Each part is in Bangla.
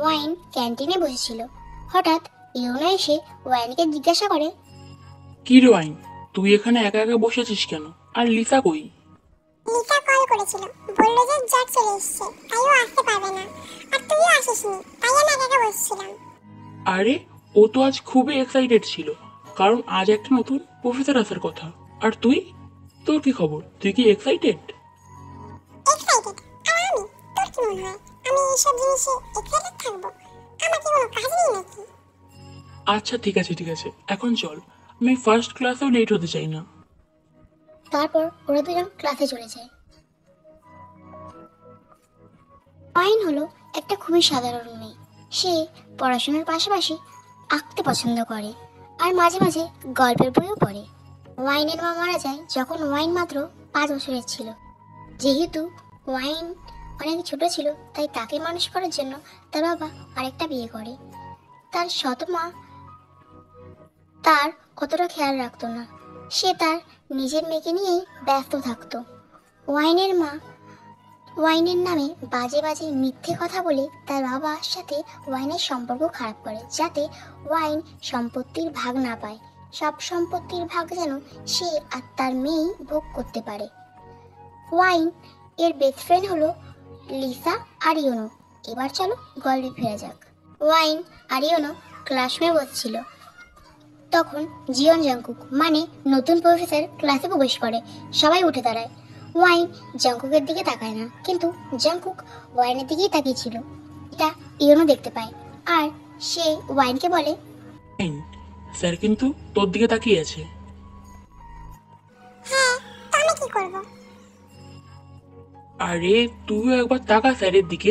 ওয়াইন ক্যান্টিনে বসেছিল। হঠাৎ ইউনো এসে ওয়াইনকে জিজ্ঞাসা করে, কি রে ওয়াইন, তুই এখানে একা একা বসেছিস কেন? আর লিসা কই? লিসা কল করেছিল, বলল যে জ্বর চলে এসেছে, তাই ও আসতে পারবে না। আর তুইও আসিসনি, তাই আমি একা একা বসছিলাম। আরে, ও তো আজ খুবই এক্সাইটেড ছিল, কারণ আজ একটা নতুন প্রফেসর আসার কথা। আর তুই, তোর কি খবর? তুই কি এক্সাইটেড? এক্সাইটেড? আর আমি? তোর কি মনে হয় আমি এইসব জিনিসে এক্সাইটেড থাকবো? আমার কি কোনো কাজ নেই নাকি? আচ্ছা ঠিক আছে ঠিক আছে, এখন চল, আমি ফার্স্ট ক্লাসেও লেট হতে চাই না। তারপর ওরা দুজন ক্লাসে চলে যায়। ওয়াইন হলো একটা খুবই সাধারণ মেয়ে। সে পড়াশোনার পাশাপাশি আঁকতে পছন্দ করে আর মাঝে মাঝে গল্পের বইও পড়ে। ওয়াইনের মা মারা যায় যখন ওয়াইন মাত্র 5 বছরের ছিল। যেহেতু ওয়াইন অনেক ছোট ছিল, তাই তাকে মানুষ করার জন্য তার বাবা আরেকটা বিয়ে করে। তার সৎ মা তার অতটা খেয়াল রাখতো না। সে তার নিজের মেয়েকে নিয়েই ব্যস্ত থাকতো। ওয়াইনের মা ওয়াইনের নামে বাজে বাজে মিথ্যে কথা বলে তার বাবার সাথে ওয়াইনের সম্পর্ক খারাপ করে, যাতে ওয়াইন সম্পত্তির ভাগ না পায়। সব সম্পত্তির ভাগ যেন সে আর তার মেয়েই ভোগ করতে পারে। ওয়াইন এর বেস্ট ফ্রেন্ড হলো লিসা আর ইউনো। এবার চলো গল্পে ফেরা যাক। ওয়াইন আর ইউনো ক্লাসরুমে বসছিল। তখন জিয়ন জাংকুক মানে নতুন প্রফেসর ক্লাসে প্রবেশ করে। সবাই উঠে দাঁড়ায়। ওয়াইন জাংকুকের দিকে তাকায় না, কিন্তু জাংকুক ওয়াইনের দিকেই তাকিয়েছিল। এটা ইউনো দেখতে পায় আর সে ওয়াইনকে বলে, ওয়াইন, স্যার কিন্তু তোর দিকে তাকিয়ে আছে। হ্যাঁ, তো আমি কি করবো? আরে, তুইও একবার তাকা স্যারের দিকে।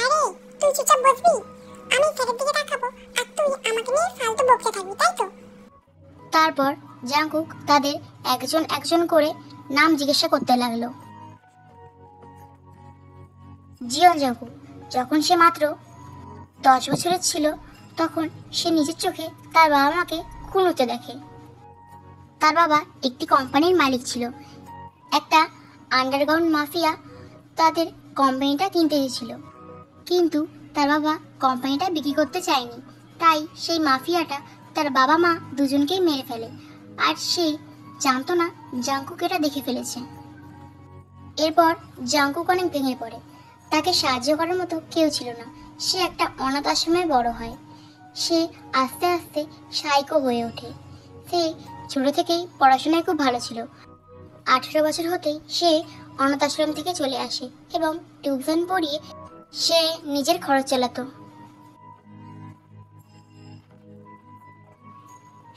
আরে, তুই চুপচাপ বসবি? আমি স্যারের দিকে তাকাবো আর তুই আমাকে নিয়ে ফালতু বকতে থাকবি, তাই তো? তারপর জাংকুক তাদের একজন একজন করে নাম জিজ্ঞাসা করতে লাগলো। জিয়ন জাংকুক যখন সে মাত্র 10 বছরের ছিল, তখন সে নিজের চোখে তার বাবা মাকে খুন হতে দেখে। তার বাবা একটি কোম্পানির মালিক ছিল। একটা আন্ডারগ্রাউন্ড মাফিয়া তাদের কোম্পানিটা কিনতে এসেছিল, কিন্তু তার বাবা কোম্পানিটা বিক্রি করতে চায়নি। তাই সেই মাফিয়াটা তার বাবা মা দুজনকেই মেরে ফেলে, আর সে জানতো না জাংকুক এটা দেখে ফেলেছে। এরপর জাংকুক অনেক ভেঙে পড়ে। তাকে সাহায্য করার মতো কেউ ছিল না। সে একটা অনাথ আশ্রমে বড় হয়। সে আস্তে আস্তে সাইকো হয়ে ওঠে। সে ছোট থেকেই পড়াশোনায় খুব ভালো ছিল। 18 বছর হতেই সে অনাথ আশ্রম থেকে চলে আসে এবং টিউশন পড়িয়ে সে নিজের খরচ চালাতো।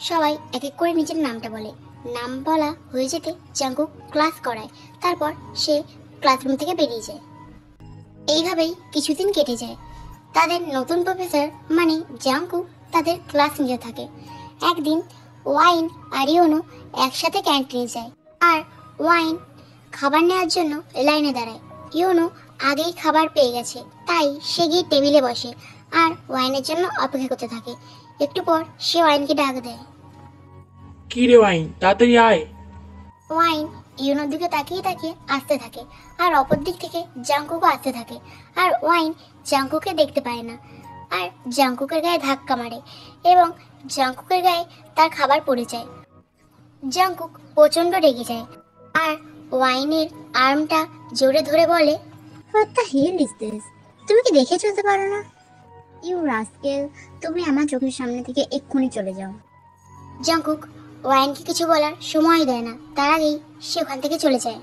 সবাই এক এক করে নিজের নামটা বলে। নাম বলা হয়ে যেতে জাংকুক ক্লাস করায়। তারপর সে ক্লাসরুম থেকে বেরিয়ে যায়। এইভাবেই কিছুদিন কেটে যায়। তাদের নতুন প্রফেসর মানে জাংকুক তাদের ক্লাস নিতে থাকে। একদিন ওয়াইন আর ইউনো একসাথে ক্যান্টিনে যায়, আর ওয়াইন খাবার নেওয়ার জন্য লাইনে দাঁড়ায়। ইউনো আগেই খাবার পেয়ে গেছে, তাই সে গিয়ে টেবিলে বসে আর ওয়াইনের জন্য অপেক্ষা করতে থাকে। একটু পর সে ওয়াইনকে ডাক দেয়। কি রে ওয়াইন, তাড়াতাড়ি আয়। ওয়াইন ইউনোর দিকে তাকিয়ে তাকিয়ে আসতে থাকে, আর অপর দিক থেকে জাংকুকও আসতে থাকে। আর ওয়াইন জাংকুককে দেখতে পায় না, আর জাংকুকের গায়ে ধাক্কা মারে এবং জাংকুকের গায়ে তার খাবার পড়ে যায়। জাংকুক প্রচণ্ড রেগে যায় আর ওয়াইনের আর্মটা জোরে ধরে বলে, what the hell is this? তুমি কি দেখে চলতে পারো না? ইউ রাস্কেল, তুমি আমার চোখের সামনে থেকে এক্ষুনি চলে যাও। জাংকুক ওয়াইনকে কিছু বলার সময় দেয় না, তার আগেই সে ওখান থেকে চলে যায়।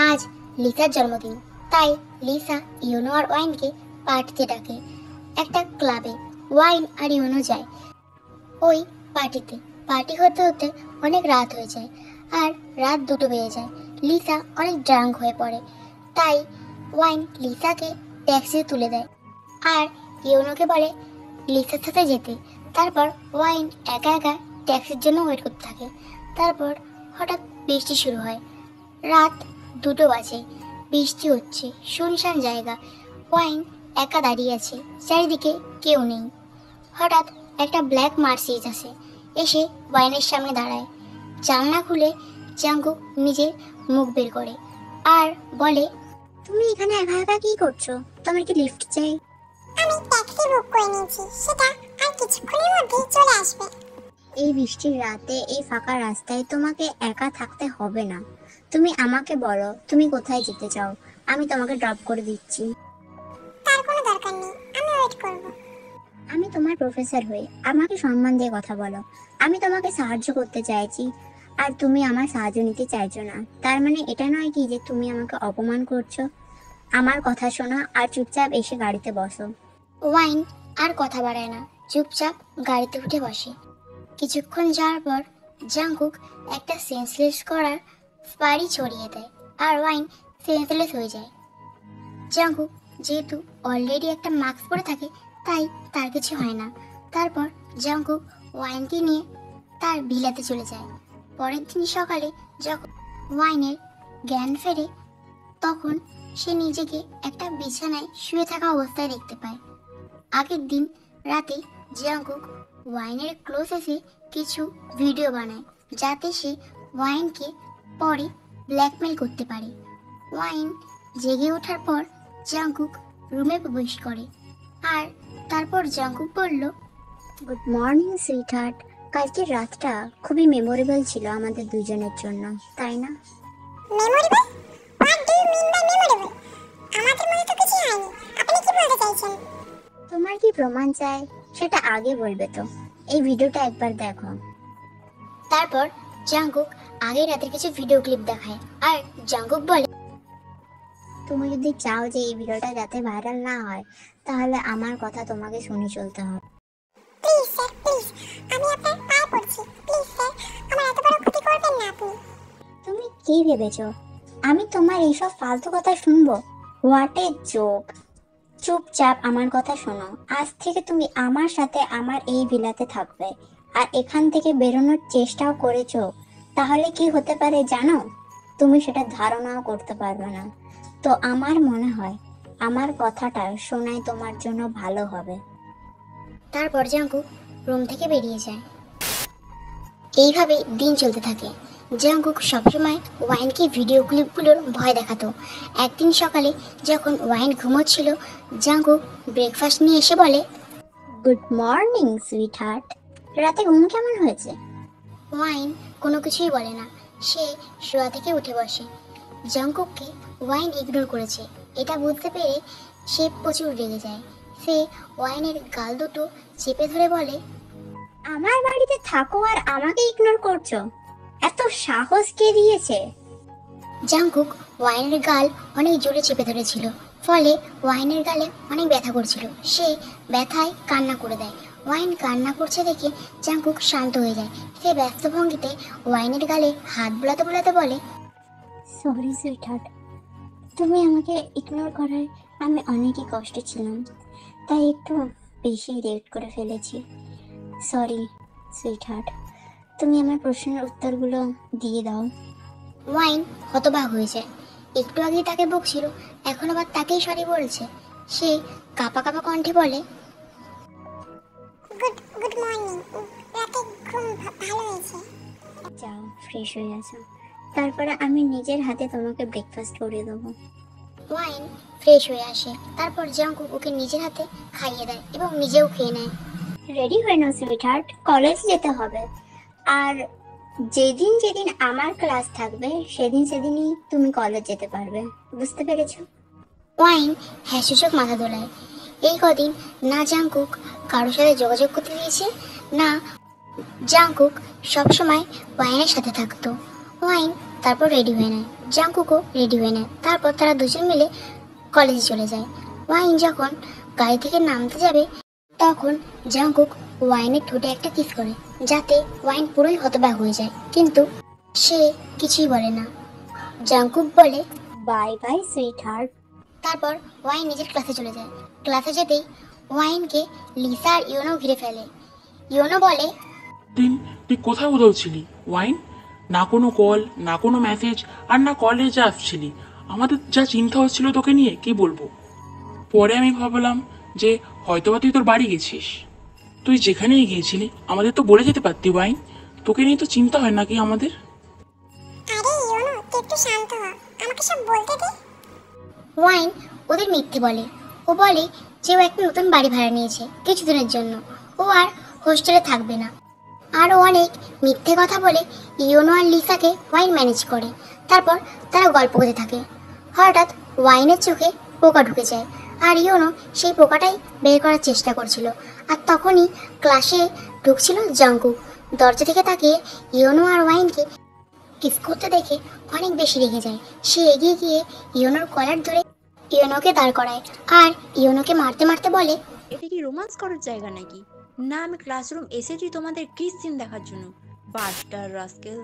আজ লিসার জন্মদিন, তাই লিসা ইউনো আর ওয়াইনকে পার্টিতে ডাকে। একটা ক্লাবে ওয়াইন আর ইউনো যায়। ওই পার্টি হতে হতে অনেক রাত হয়ে যায়, আর রাত 2টো বেজে যায়। লিসা অনেক ড্রাঙ্ক হয়ে পড়ে, তাই ওয়াইন লিসাকে ট্যাক্সিতে তুলে দেয় আর ইউনোকে বলে লিসার সাথে যেতে। তারপর ওয়াইন একা একা ট্যাক্সির জন্য ওয়েট করতে থাকে। তারপর হঠাৎ বৃষ্টি শুরু হয়। রাত 2টো বাজে, বৃষ্টি হচ্ছে, শুনশান জায়গা। ওয়াইন একা দাঁড়িয়ে আছে, চারিদিকে কেউ নেই। হঠাৎ একটা ব্ল্যাক মার্সিডিজ আসে এসে ওয়াইনের সামনে দাঁড়ায়। জানলা খুলে জাঙ্কুক নিজের মুখ বের করে আর বলে, তুমি এখানে একা একা কি করছো? তোমার কি লিফট চাই? আমি ট্যাক্সি বুক করে নিয়েছি, সেটা আর কিছুক্ষণের মধ্যেই চলে আসবে। এই বৃষ্টির রাতে এই ফাঁকা রাস্তায় তোমাকে একা থাকতে হবে না। তুমি আমাকে বলো তুমি কোথায় যেতে চাও, আমি তোমাকে ড্রপ করে দিচ্ছি। তার কোনো দরকার নেই, আমি ওয়েট করব। আমি তোমার প্রফেসর হয়ে আমাকে সম্মান দিয়ে কথা বলো। আমি তোমাকে সাহায্য করতে চাইছি আর তুমি আমার সাহায্য নিতে চাইছো না। তার মানে এটা নয় কি যে তুমি আমাকে অপমান করছো। আমার কথা শোনো আর চুপচাপ এসে গাড়িতে বসো। ওয়াইন আর কথা বাড়ায় না, চুপচাপ গাড়িতে উঠে বসে। কিছুক্ষণ যাওয়ার পর জাঙ্কুক একটা সেন্সলেস করার স্পারি ছড়িয়ে দেয় আর ওয়াইন সেন্সলেস হয়ে যায়। জাঙ্কুক যেহেতু অলরেডি একটা মাস্ক পরে থাকে তাই তার কিছু হয় না। তারপর জাঙ্কুক ওয়াইনকে নিয়ে তার ভিলাতে চলে যায়। পরের দিন সকালে যখন ওয়াইনের জ্ঞান ফেরে তখন সে নিজেকে একটা বিছানায় শুয়ে থাকা অবস্থায় দেখতে পায়। আগের দিন রাতে জাঙ্কুক ওয়াইনের ক্লোজেসে কিছু ভিডিও বানায় যাতে সে ওয়াইনকে পরে ব্ল্যাকমেল করতে পারে। ওয়াইন জেগে ওঠার পর জাঙ্কুক রুমে প্রবেশ করে আর তারপর জাঙ্কুক বলল, গুড মর্নিং সুইটহার্ট। কালকের রাতটা খুবই মেমোরেবল ছিল আমাদের দুজনের জন্য, তাই না? Memorable? What do you mean by memorable? আমাদের মধ্যে তো কিছু হয়নি, আপনি কি বলতে চাইছেন? তোমার কি প্রমাণ চাই সেটা আগে বলবে তো। এই ভিডিওটা একবার দেখো। তারপর জাঙ্কুক আগের রাতের কিছু ভিডিও ক্লিপ দেখায় আর জাঙ্কুক বলে, তুমি যদি চাও যে এই ভিডিওটা যাতে ভাইরাল না হয় তাহলে আমার কথা তোমাকে শুনে চলতে হবে। প্লিজ স্যার, প্লিজ, আমি আপনার পায়ে পড়ছি, প্লিজ স্যার, আমার এত বড় ক্ষতি করবেন না আপনি। তুমি কি ভেবেছো আমি তোমার এইসব ফালতু কথা শুনবো? What a joke. চুপচাপ আমার কথা শোনো। আজ থেকে তুমি আমার সাথে আমার এই ভিলাতে থাকবে আর এখান থেকে বেরোনোর চেষ্টাও করেছো তাহলে কি হতে পারে জানো? তুমি সেটা ধারণাও করতে পারবে না। তো আমার মনে হয় আমার কথাটা শোনাই তোমার জন্য ভালো হবে। তারপর জাঙ্কুক রুম থেকে বেরিয়ে যায়। এইভাবে দিন চলতে থাকে। জাঙ্কুক সবসময় ওয়াইনকে ভিডিও ক্লিপগুলোর ভয় দেখাতো। একদিন সকালে যখন ওয়াইন ঘুমোচ্ছিল জাঙ্কুক ব্রেকফাস্ট নিয়ে এসে বলে, গুড মর্নিং সুইটহার্ট। রাতে ঘুম কেমন হয়েছে? ওয়াইন কোনো কিছুই বলে না, সে শোয়া থেকে উঠে বসে। জাঙ্কুককে ওয়াইন ইগনোর করেছে এটা বুঝতে পেরে সে প্রচুর রেগে যায়। সে ওয়াইনের গাল দুটো চেপে ধরে বলে, আমার বাড়িতে থাকো আর আমাকে ইগনোর করছো? এত সাহস কে দিয়েছে? জাঙ্কুক ওয়াইনের গাল অনেক জোরে চেপে ধরেছিল, ফলে ওয়াইনের গালে অনেক ব্যথা করছিল। সে ব্যথায় কান্না করে দেয়। ওয়াইন কান্না করছে দেখে জাঙ্কুক শান্ত হয়ে যায়। সে ব্যস্ত ভঙ্গিতে ওয়াইনের গালে হাত বোলাতে বোলাতে বলে, সরি সুইটহার্ট, তুমি আমাকে ইগনোর করায় আমি অনেকই কষ্টে ছিলাম, তাই একটু বেশি রিয়েক্ট করে ফেলেছি। সরি সুইটহার্ট, তুমি আমার প্রশ্নের উত্তরগুলো দিয়ে দাও। ওয়াইন হতবাক হয়ে যায়। একটু আগেই তাকে বকছিল, এখন আবার তাকেই সরি বলছে। সে কাঁপা কাঁপা কণ্ঠে বলে, গুড মর্নিং। রাতে ঘুম ভালো হয়েছে? যাও ফ্রেশ হয়ে আসো, তারপরে আমি নিজের হাতে তোমাকে ব্রেকফাস্ট করে দেবো। ওয়াইন ফ্রেশ হয়ে আসে। তারপর জাঙ্কুক ওকে নিজের হাতে খাইয়ে দেয় এবং নিজেও খেয়ে নেয়। রেডি হয়ে নাও সুইটহার্ট, কলেজ যেতে হবে। আর যেদিন যেদিন আমার ক্লাস থাকবে সেদিন সেদিনই তুমি কলেজ যেতে পারবে, বুঝতে পেরেছো? ওয়াইন হ্যাঁ সূচক মাথা দোলায়। এই কদিন না জাঙ্কুক কারোর সাথে যোগাযোগ করতে দিয়েছে, না জাঙ্কুক সবসময় ওয়াইনের সাথে থাকতো। ওয়াইন তারপর রেডি হয়ে নেয়, জাঙ্কুকও রেডি হয়ে নেয়। তারপর তারা দুজন মিলে কলেজে চলে যায়। ওয়াইন যখন গাড়ি থেকে নামতে যাবে তখন জাঙ্কুক ওয়াইনের ঠোঁটে একটা কিস করে, যাতে ওয়াইন পুরোই হতবাক হয়ে যায়, কিন্তু সে কিছুই বলে না। জাঙ্কুক বলে, বাই বাই সুইটহার্ট। তারপর ওয়াইন নিজের ক্লাসে চলে যায়। ক্লাসে যেতেই ওয়াইনকে লিসা আর ইয়োনো ঘিরে ফেলে। ইয়োনো বলে, তুই কোথাও কোথাও ছিলি ওয়াইন? না কোনো কল, না কোনো মেসেজ, আর না কলেজে আসছিলি। আমাদের যা চিন্তা হচ্ছিল তোকে নিয়ে কি বলবো। পরে আমি ভাবলাম যে হয়তোবা তুই তোর বাড়ি গেছিস। তুই যেখানেই গিয়েছিলি আমাদের তো বলে যেতে পারতি ওয়াইন। তোকে নিয়ে তো চিন্তা হয় নাকি আমাদের? আরে ইয়োনো, তুই একটু শান্ত হ, আমাকে সব বলতে দে। ওয়াইন ওদের মিথ্যে বলে। ও বলে যে ও একটা নতুন বাড়ি ভাড়া নিয়েছে কিছুদিনের জন্য, ও আর হোস্টেলে থাকবে না। আরও অনেক মিথ্যে কথা বলে ইয়োনো আর লিসাকে ওয়াইন ম্যানেজ করে। তারপর তারা গল্প করতে থাকে। হঠাৎ ওয়াইনের চোখে পোকা ঢুকে যায়, আর ইয়োনো সেই পোকাটাই বের করার চেষ্টা করছিল। আর তখনই ক্লাসে ঢুকছিল জাংকুক। দরজা থেকে তাকিয়ে ইয়োনো আর ওয়াইনকে কিস করতে দেখে অনেক বেশি রেগে যায়। সে এগিয়ে গিয়ে ইয়োনোর কলার ধরে ইয়োনোকে দাঁড় করায় আর ইয়োনোকে মারতে মারতে বলে, এটা কি রোমান্স করার জায়গা নাকি? না, আমি ক্লাসরুম এসেছি তোমাদের কিস সিন দেখার জন্য। Buster rascal.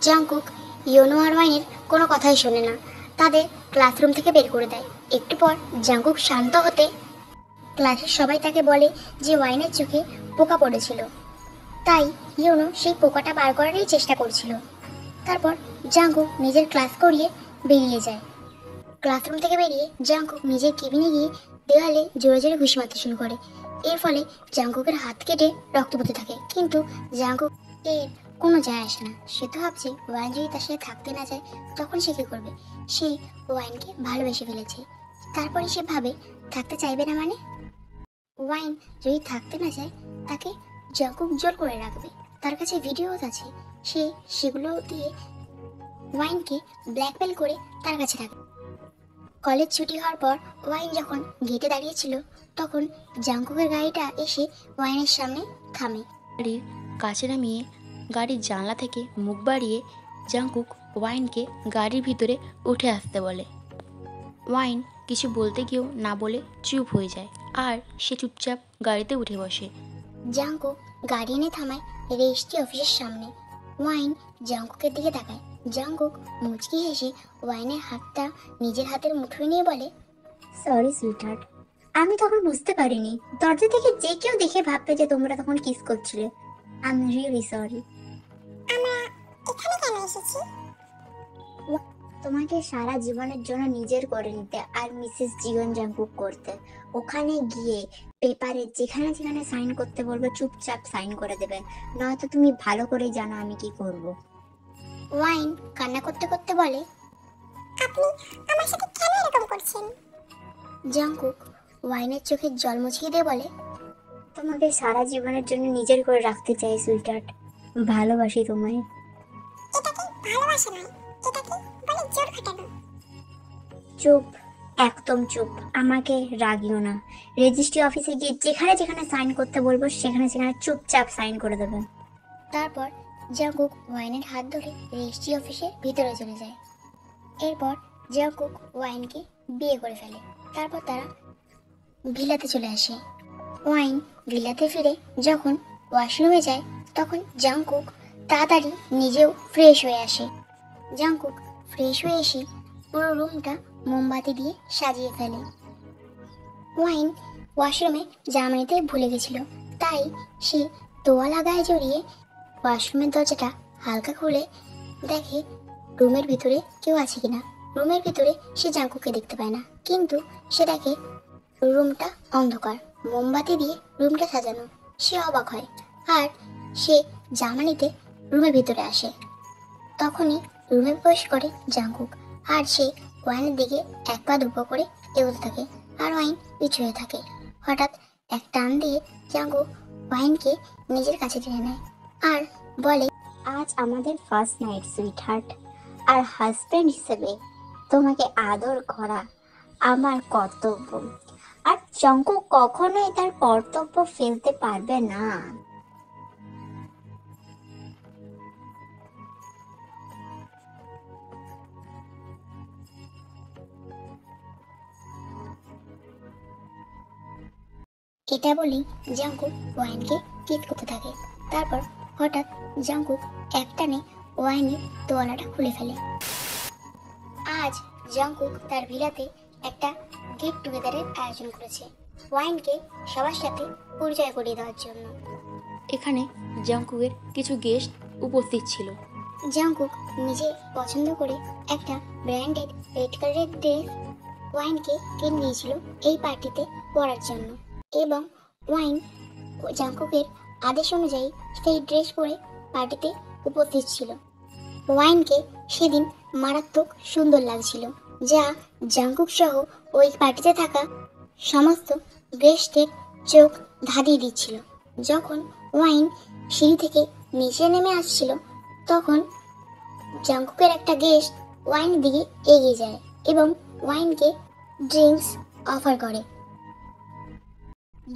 জাংকুক ইয়োনো আর ওয়াইনের কোনো কথাই শোনে না, তাদের ক্লাসরুম থেকে বের করে দেয়। একটু পর জাংকুক শান্ত হতে ক্লাসের সবাই তাকে বলে যে ওয়াইনের চোখে পোকা পড়েছিল, তাই ইয়োনো সেই পোকাটা বার করারই চেষ্টা করছিল। তারপর জাংকুক নিজের ক্লাস করিয়ে বেরিয়ে যায়। ক্লাসরুম থেকে বেরিয়ে জাংকুক নিজের কেবিনে গিয়ে দেওয়ালে জোরে জোরে ঘুষি মারতে শুরু করে। এর ফলে জাংকুকের হাত কেটে রক্ত পড়তে থাকে, কিন্তু জাংকুক এর কোনো যায় আসে না। সে তো ভাবছে ওয়াইন যদি তার সাথে থাকতে না যায় তখন সে কী করবে। সে ওয়াইনকে ভালোবেসে ফেলেছে, তারপরে সে ভাবে থাকতে চাইবে না মানে ওয়াইন যদি থাকতে না চায় তাকে জাংকুক জোর করে রাখবে। তার কাছে ভিডিওস আছে, সে সেগুলো দিয়ে ওয়াইনকে ব্ল্যাকমেল করে তার কাছে রাখবে। কলেজ ছুটি হওয়ার পর ওয়াইন যখন গেটে দাঁড়িয়েছিল তখন জাংকুকের গাড়িটা এসে ওয়াইনের সামনে থামে। গাড়ির কাছে নামিয়ে গাড়ির জানলা থেকে মুখ বাড়িয়ে জাংকুক ওয়াইনকে গাড়ির ভিতরে উঠে আসতে বলে। ওয়াইন কিছু বলতে গিয়েও না বলে চুপ হয়ে যায়, আর সে চুপচাপ গাড়িতে উঠে বসে। জাংকুক গাড়ি এনে থামায় রেজিস্ট্রি অফিসের সামনে। ওয়াইন জাংকুকের দিকে তাকায়। জাংকুক মুচকি হেসে ওয়াইনের হাতটা নিজের হাতের মুঠোয় নিয়ে বলে, সরি সুইটহার্ট, আমি তখন বুঝতে পারিনি। দরজা থেকে যে কেউ দেখে ভাববে যে তোমরা তখন কিস করছিলে। I am really sorry. আমরা এখানে কেন এসেছি? তোমাকে সারা জীবনের জন্য নিজের করে নিতে আর মিসেস জীবন জাংকুক করতে। ওখানে গিয়ে পেপারে যেখানে যেখানে সাইন করতে বলবো চুপচাপ সাইন করে দেবে, নয়তো তুমি ভালো করেই জানো আমি কি করব। ওয়াইন কান্না করতে করতে বলে, আপনি আমার সাথে কেন এরকম করছেন? জাংকুক ওয়াইনের চোখের জল মুছিয়ে দিয়ে বলে, তোমাকে সারা জীবনের জন্য নিজের করে রাখতে চাই সুইটহার্ট, ভালোবাসি তোমায়। এটাকে ভালোবাসা নয়, এটাকে বলে জোর খাটানো। চুপ, একদম চুপ, আমাকে রাগিও না। রেজিস্ট্রি অফিসে গিয়ে যেখানে যেখানে সাইন করতে বলবো সেখানে সেখানে চুপচাপ সাইন করে দেবেন। তারপর জাংকুক ওয়াইনের হাত ধরে রেজিস্ট্রি অফিসের ভিতরে চলে যায়। এরপর জাংকুক ওয়াইনকে বিয়ে করে ফেলে। তারপর তারা ভিলাতে চলে আসে। ওয়াইন ভিলাতে ফিরে যখন ওয়াশরুমে যায় তখন জাংকুক তাড়াতাড়ি নিজেও ফ্রেশ হয়ে আসে। জাংকুক ফ্রেশ হয়ে এসে পুরো রুমটা মোমবাতি দিয়ে সাজিয়ে ফেলে। ওয়াইন ওয়াশরুমে জামা নিতে ভুলে গেছিল, তাই সে তোয়ালা গায়ে জড়িয়ে ওয়াশরুমের দরজাটা হালকা খুলে দেখে রুমের ভিতরে কেউ আছে কিনা। রুমের ভিতরে সে জাংকুককে দেখতে পায় না, কিন্তু সে দেখে রুমটা অন্ধকার, মোমবাতি দিয়ে রুমটা সাজানো। সে অবাক হয় আর সে জামা নিতে রুমের ভিতরে আসে। তখনই রুমে প্রবেশ করে জাংকুক, আর সে ওয়াইনের দিকে এক পা দুপো করে এগোতে থাকে, আর ওয়াইন পিছু হয়ে থাকে। হঠাৎ এক টান দিয়ে জাংকুক ওয়াইনকে নিজের কাছে টেনে নেয় আর বলে, আজ আমাদের ফার্স্ট নাইট সুইটহার্ট, আর হাজবেন্ড হিসেবে তোমাকে আদর করা আমার কর্তব্য, আর চঙ্কু কখনোই তার কর্তব্য ফেলতে পারবে না। এটা বলেই জাংকুক ওয়াইনকে কিস করতে থাকে। তারপর হঠাৎ জাংকুক একটানে ওয়াইনের তোয়ালাটা খুলে ফেলে। আজ জাংকুক তার ভিলাতে একটা গেট টুগেদারের আয়োজন করেছে ওয়াইনকে সবার সাথে পরিচয় করিয়ে দেওয়ার জন্য। এখানে জাংকুকের কিছু গেস্ট উপস্থিত ছিল। জাংকুক নিজে পছন্দ করে একটা ব্র্যান্ডেড রেড কালারের ড্রেস ওয়াইনকে কিনে দিয়েছিল এই পার্টিতে পরার জন্য, এবং ওয়াইন জাংকুকের আদেশ অনুযায়ী সেই ড্রেস পরে পার্টিতে উপস্থিত ছিল। ওয়াইনকে সেদিন মারাত্মক সুন্দর লাগছিল, যা জাংকুক সহ ওই পার্টিতে থাকা সমস্ত গেস্টের চোখ ধাঁধিয়ে দিচ্ছিল। যখন ওয়াইন সিঁড়ি থেকে নিচে নেমে আসছিল, তখন জাংকুকের একটা গেস্ট ওয়াইনের দিকে এগিয়ে যায় এবং ওয়াইনকে ড্রিঙ্কস অফার করে।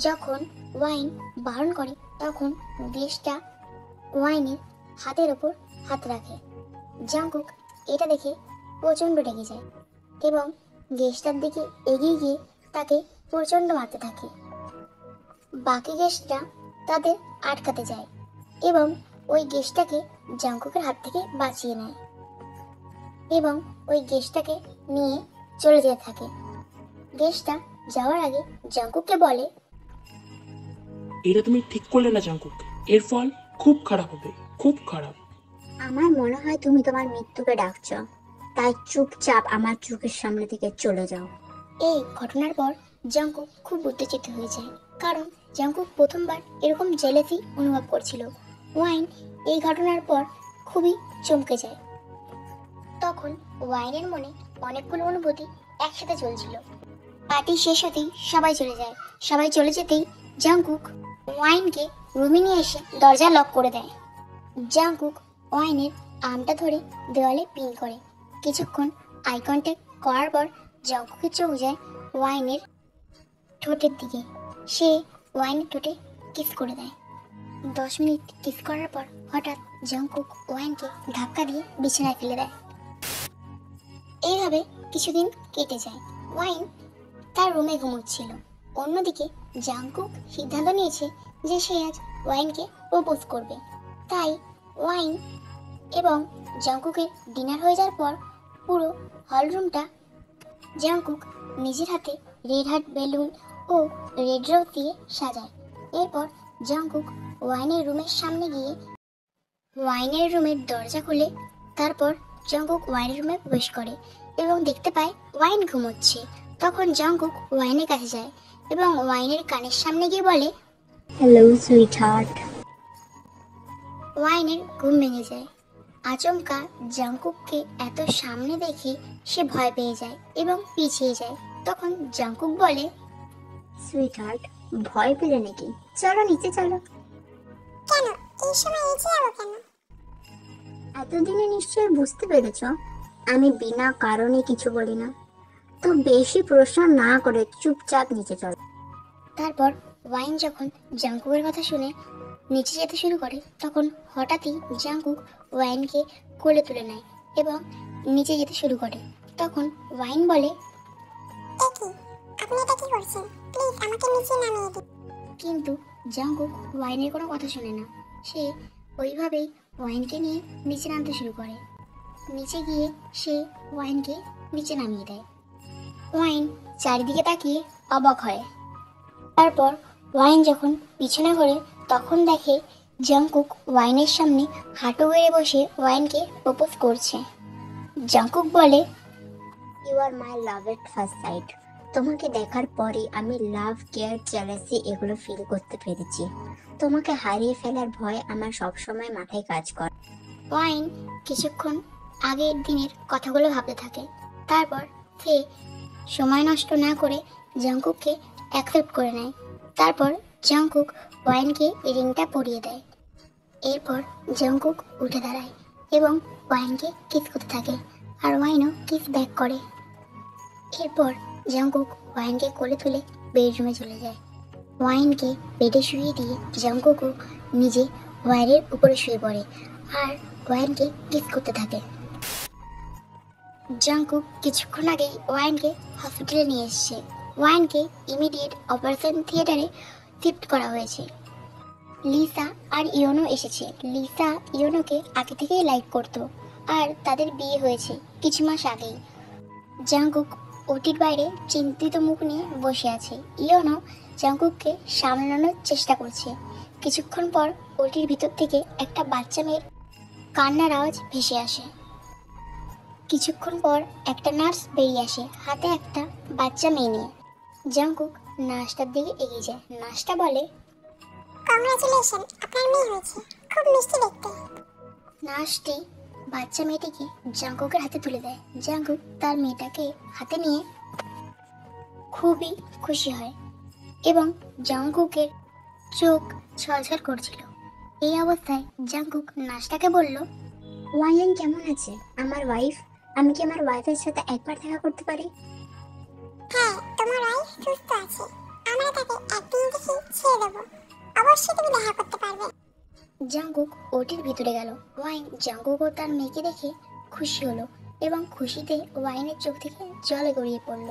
যখন ওয়াইন বারণ করে, তখন গেস্টটা ওয়াইনের হাতের ওপর হাত রাখে। জাংকুক এটা দেখে প্রচণ্ড রেগে যায় এবং গেস্টটার দিকে এগিয়ে গিয়ে তাকে প্রচণ্ড মারতে থাকে। বাকি গেস্টরা তাদের আটকাতে যায় এবং ওই গেস্টটাকে জাংকুকের হাত থেকে বাঁচিয়ে নেয় এবং ওই গেস্টটাকে নিয়ে চলে যেতে থাকে। গেস্টটা যাওয়ার আগে জাংকুককে বলে, এটা তুমি ঠিক করলে না জাংকুক, এর ফল খুব খারাপ হবে, খুব খারাপ। আমার মনে হয় তুমি তোমার মৃত্যুকে ডাকছো, তাই চুপচাপ আমার চোখের সামনে থেকে চলে যাও। এই ঘটনার পর জাংকুক খুব উত্তেজিত হয়ে যায়, কারণ জাংকুক প্রথমবার এরকম জেলেসি অনুভব করছিল। ওয়াইন এই ঘটনার পর খুবই চমকে যায়। তখন ওয়াইনের মনে অনেকগুলো অনুভূতি একসাথে চলছিল। পার্টি শেষ হতেই সবাই চলে যায়। সবাই চলে যেতেই জাংকুক ওয়াইনকে রুমে নিয়ে এসে দরজা লক করে দেয়। জাংকুক ওয়াইনের আর্মটা ধরে দেওয়ালে পিন করে। কিছুক্ষণ আই কন্ট্যাক্ট করার পর জাংকুকের চোখ যায় ওয়াইনের ঠোঁটের দিকে। সে ওয়াইনের ঠোঁটে কিস করে দেয়। 10 মিনিট কিস করার পর হঠাৎ জাংকুক ওয়াইনকে ধাক্কা দিয়ে বিছানায় ফেলে দেয়। এইভাবে কিছুদিন কেটে যায়। ওয়াইন তার রুমে ঘুমোচ্ছিল। অন্যদিকে জাংকুক সিদ্ধান্ত নিয়েছে যে সে আজ ওয়াইনকে প্রপোজ করবে। তাই ওয়াইন এবং জাংকুকের ডিনার হয়ে যাওয়ার পর পুরো হল রুমটা জাংকুক নিজের হাতে রেড হার্ট বেলুন ও রেড রোজ দিয়ে সাজায়। এরপর জাংকুক ওয়াইনের রুমের সামনে গিয়ে ওয়াইনের রুমের দরজা খুলে তারপর জাংকুক ওয়াইনের রুমে প্রবেশ করে এবং দেখতে পায় ওয়াইন ঘুমোচ্ছে। তখন জাংকুক ওয়াইনের কাছে যায় এবং ওয়াইনের কানের সামনে গিয়ে বলে, হ্যালো সুইট হার্ট। ওয়াইনের ঘুম ভেঙে যায়। আচমকা জাংকুককে এত সামনে দেখে সে ভয় পেয়ে যায় এবং পিছিয়ে যায়। তখন জাংকুক বলে, সুইট হার্ট, ভয় পেলে নাকি? চলো নিচে চলো। কেন এই সময় নিচে যাবো কেন? এতদিনে নিশ্চয়ই বুঝতে পেরেছ আমি বিনা কারণে কিছু বলি না, তো বেশি প্রশ্ন না করে চুপচাপ নিচে চলো। তারপর ওয়াইন যখন জাংকুকের কথা শুনে নিচে যেতে শুরু করে, তখন হঠাৎই জাংকুক ওয়াইনকে কোলে তুলে নেয় এবং নিচে যেতে শুরু করে। তখন ওয়াইন বলে, এ কি, আপনি এটা কি করছেন? প্লিজ আমাকে নিচে নামিয়ে দিন। কিন্তু জাংকুক ওয়াইনের কোনো কথা শুনে না। সে ওইভাবেই ওয়াইনকে নিয়ে নিচে নামতে শুরু করে। নিচে গিয়ে সে ওয়াইনকে নিচে নামিয়ে দেয়। ওয়াইন চারিদিকে তাকিয়ে অবাক হয়। তারপর ওয়াইন যখন পিছনে ঘোরে, তখন দেখে জাংকুক ওয়াইনের সামনে হাঁটু গেড়ে বসে ওয়াইনকে প্রপোজ করছে। জাংকুক বলে, you are my love at first sight. তোমাকে দেখার পরে আমি লাভ, কেয়ার, জেলাসি এগুলো ফিল করতে পেরেছি। তোমাকে হারিয়ে ফেলার ভয় আমার সবসময় মাথায় কাজ করে। ওয়াইন কিছুক্ষণ আগের দিনের কথাগুলো ভাবতে থাকে। তারপর সে সময় নষ্ট না করে জাংকুককে অ্যাকসেপ্ট করে নেয়। তারপর জাংকুক ওয়াইনকে রিংটা পরিয়ে দেয়। এরপর জাংকুক উঠে দাঁড়ায় এবং ওয়াইনকে কিস করতে থাকে, আর ওয়াইনও কিস ব্যাক করে। এরপর জাংকুক ওয়াইনকে কোলে তুলে বেডরুমে চলে যায়। ওয়াইনকে বেডে শুয়ে দিয়ে জাংকুকও নিজে ওয়াইনের উপরে শুয়ে পড়ে আর ওয়াইনকে কিস করতে থাকে। জাংকুক কিছুক্ষণ আগেই ওয়াইনকে হসপিটালে নিয়ে এসেছে। ওয়াইনকে ইমিডিয়েট অপারেশন থিয়েটারে শিফট করা হয়েছে। লিসা আর ইয়োনো এসেছে। লিসা ইয়োনোকে আগে থেকেই লাইক করতো আর তাদের বিয়ে হয়েছে কিছু মাস আগেই। জাংকুক ওটির বাইরে চিন্তিত মুখ নিয়ে বসে আছে। ইয়োনো জাংকুককে সামলানোর চেষ্টা করছে। কিছুক্ষণ পর ওটির ভিতর থেকে একটা বাচ্চা মেয়ের কান্নার আওয়াজ ভেসে আসে। কিছুক্ষণ পর একটা নার্স বেরিয়ে আসে হাতে একটা বাচ্চা মেয়ে নিয়ে। জাংকুক নার্সটার দিকে এগিয়ে যায়। নার্সটা বলে, কংগ্রাচুলেশন, আপনার মেয়ে হয়েছে, খুব মিষ্টি দেখতে। নার্সটি বাচ্চা মেয়েটিকে জাঙ্কুকের হাতে তুলে দেয়। জাঙ্কুক তার মেয়েটাকে হাতে নিয়ে খুবই খুশি হয় এবং জাঙ্কুকের চোখ ছলছল করছিল। এই অবস্থায় জাঙ্কুক নার্সটাকে বলল, ওয়াইন কেমন আছে? আমার ওয়াইফ, আমি কি আমার ওয়াইফের সাথে একবার দেখা করতে পারি? হ্যাঁ, তোমার ওয়াইফ সুস্থ আছে, আমরা তাকে একদিন দেখে ছেড়ে দেবো, অবশ্যই তুমি দেখা করতে পারবে। জাঙ্কুক ওটির ভিতরে গেল। ওয়াইন জাঙ্কুক ও তার মেয়েকে দেখে খুশি হলো এবং খুশিতে ওয়াইনের চোখ থেকে জলে গড়িয়ে পড়ল।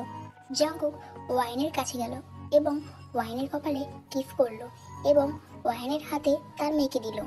জাঙ্কুক ওয়াইনের কাছে গেল এবং ওয়াইনের কপালে কিস করলো এবং ওয়াইনের হাতে তার মেয়েকে দিল।